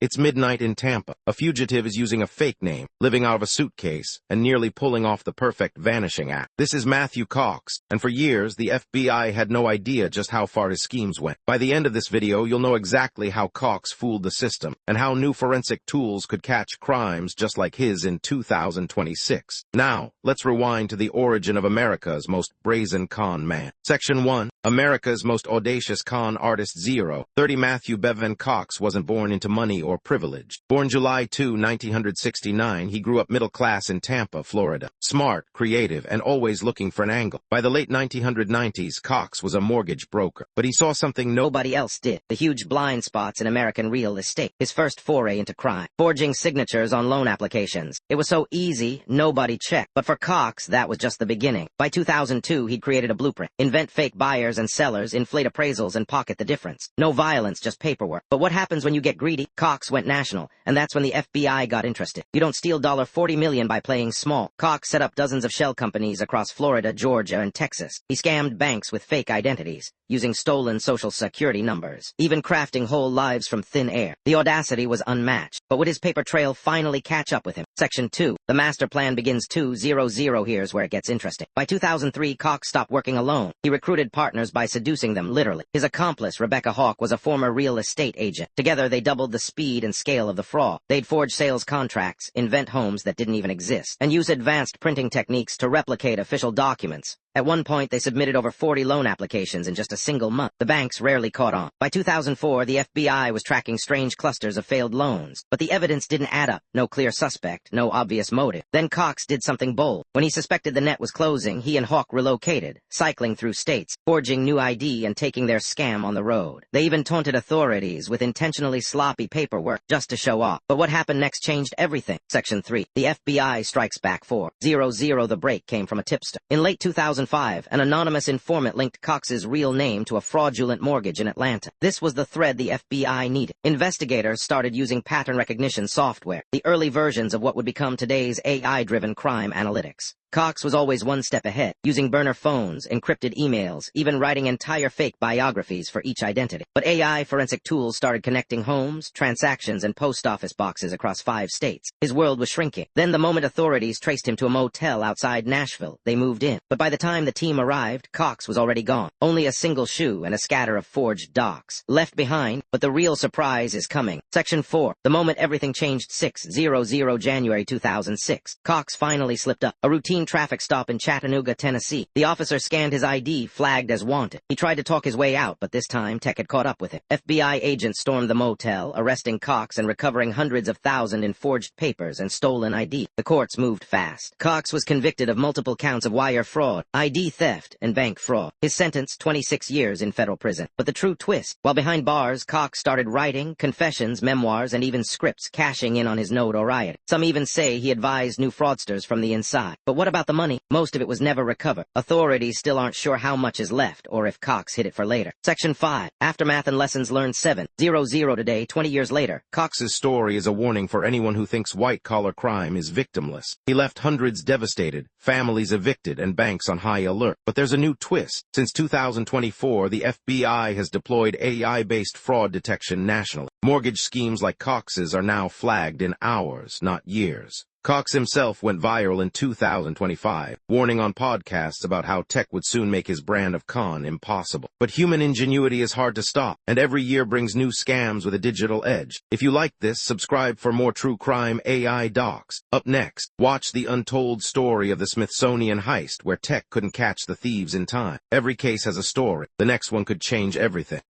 It's midnight in Tampa. A fugitive is using a fake name, living out of a suitcase, and nearly pulling off the perfect vanishing act. This is Matthew Cox, and for years, the FBI had no idea just how far his schemes went. By the end of this video, you'll know exactly how Cox fooled the system, and how new forensic tools could catch crimes just like his in 2026. Now, let's rewind to the origin of America's most brazen con man. Section 1. America's most audacious con artist 0. 30 Matthew Bevan Cox wasn't born into money or privilege. Born July 2, 1969, he grew up middle class in Tampa, Florida. Smart, creative, and always looking for an angle. By the late 1990s, Cox was a mortgage broker. But he saw something nobody else did. The huge blind spots in American real estate. His first foray into crime. Forging signatures on loan applications. It was so easy, nobody checked. But for Cox, that was just the beginning. By 2002, he'd created a blueprint. Invent fake buyers and sellers, inflate appraisals, and pocket the difference. No violence, just paperwork. But what happens when you get greedy? Cox went national, and that's when the FBI got interested. You don't steal $40 million by playing small. Cox set up dozens of shell companies across Florida, Georgia, and Texas. He scammed banks with fake identities, using stolen social security numbers, even crafting whole lives from thin air. The audacity was unmatched. But would his paper trail finally catch up with him? Section 2. The master plan begins 200. Here's where it gets interesting. By 2003, Cox stopped working alone. He recruited partners by seducing them, literally. His accomplice, Rebecca Hawk, was a former real estate agent. Together, they doubled the speed and scale of the fraud. They'd forge sales contracts, invent homes that didn't even exist, and use advanced printing techniques to replicate official documents. At one point, they submitted over 40 loan applications in just a single month. The banks rarely caught on. By 2004, the FBI was tracking strange clusters of failed loans, but the evidence didn't add up. No clear suspect, no obvious motive. Then Cox did something bold. When he suspected the net was closing, he and Hawk relocated, cycling through states, forging new ID and taking their scam on the road. They even taunted authorities with intentionally sloppy paperwork just to show off. But what happened next changed everything. Section 3. The FBI strikes back 400. The break came from a tipster. In late 2005, an anonymous informant linked Cox's real name to a fraudulent mortgage in Atlanta. This was the thread the FBI needed. Investigators started using pattern recognition software, the early versions of what would become today's AI-driven crime analytics. Cox was always one step ahead, using burner phones, encrypted emails, even writing entire fake biographies for each identity. But AI forensic tools started connecting homes, transactions, and post office boxes across 5 states. His world was shrinking. Then the moment authorities traced him to a motel outside Nashville, they moved in. But by the time the team arrived, Cox was already gone. Only a single shoe and a scatter of forged docs left behind, but the real surprise is coming. Section 4. The moment everything changed 600 January 2006. Cox finally slipped up. A routine traffic stop in Chattanooga, Tennessee. The officer scanned his ID, flagged as wanted. He tried to talk his way out, but this time tech had caught up with him. FBI agents stormed the motel, arresting Cox and recovering hundreds of thousands in forged papers and stolen ID. The courts moved fast. Cox was convicted of multiple counts of wire fraud, ID theft, and bank fraud. His sentence, 26 years in federal prison. But the true twist, while behind bars, Cox started writing confessions, memoirs, and even scripts, cashing in on his notoriety. Some even say he advised new fraudsters from the inside. But what about the money? Most of it was never recovered. Authorities still aren't sure how much is left, or if Cox hid it for later. Section 5. Aftermath and lessons learned 700 today, 20 years later. Cox's story is a warning for anyone who thinks white-collar crime is victimless. He left hundreds devastated, families evicted, and banks on high alert. But there's a new twist. Since 2024, the FBI has deployed AI-based fraud detection nationally. Mortgage schemes like Cox's are now flagged in hours, not years. Cox himself went viral in 2025, warning on podcasts about how tech would soon make his brand of con impossible. But human ingenuity is hard to stop, and every year brings new scams with a digital edge. If you like this, subscribe for more true crime AI docs. Up next, watch the untold story of the Smithsonian heist where tech couldn't catch the thieves in time. Every case has a story. The next one could change everything.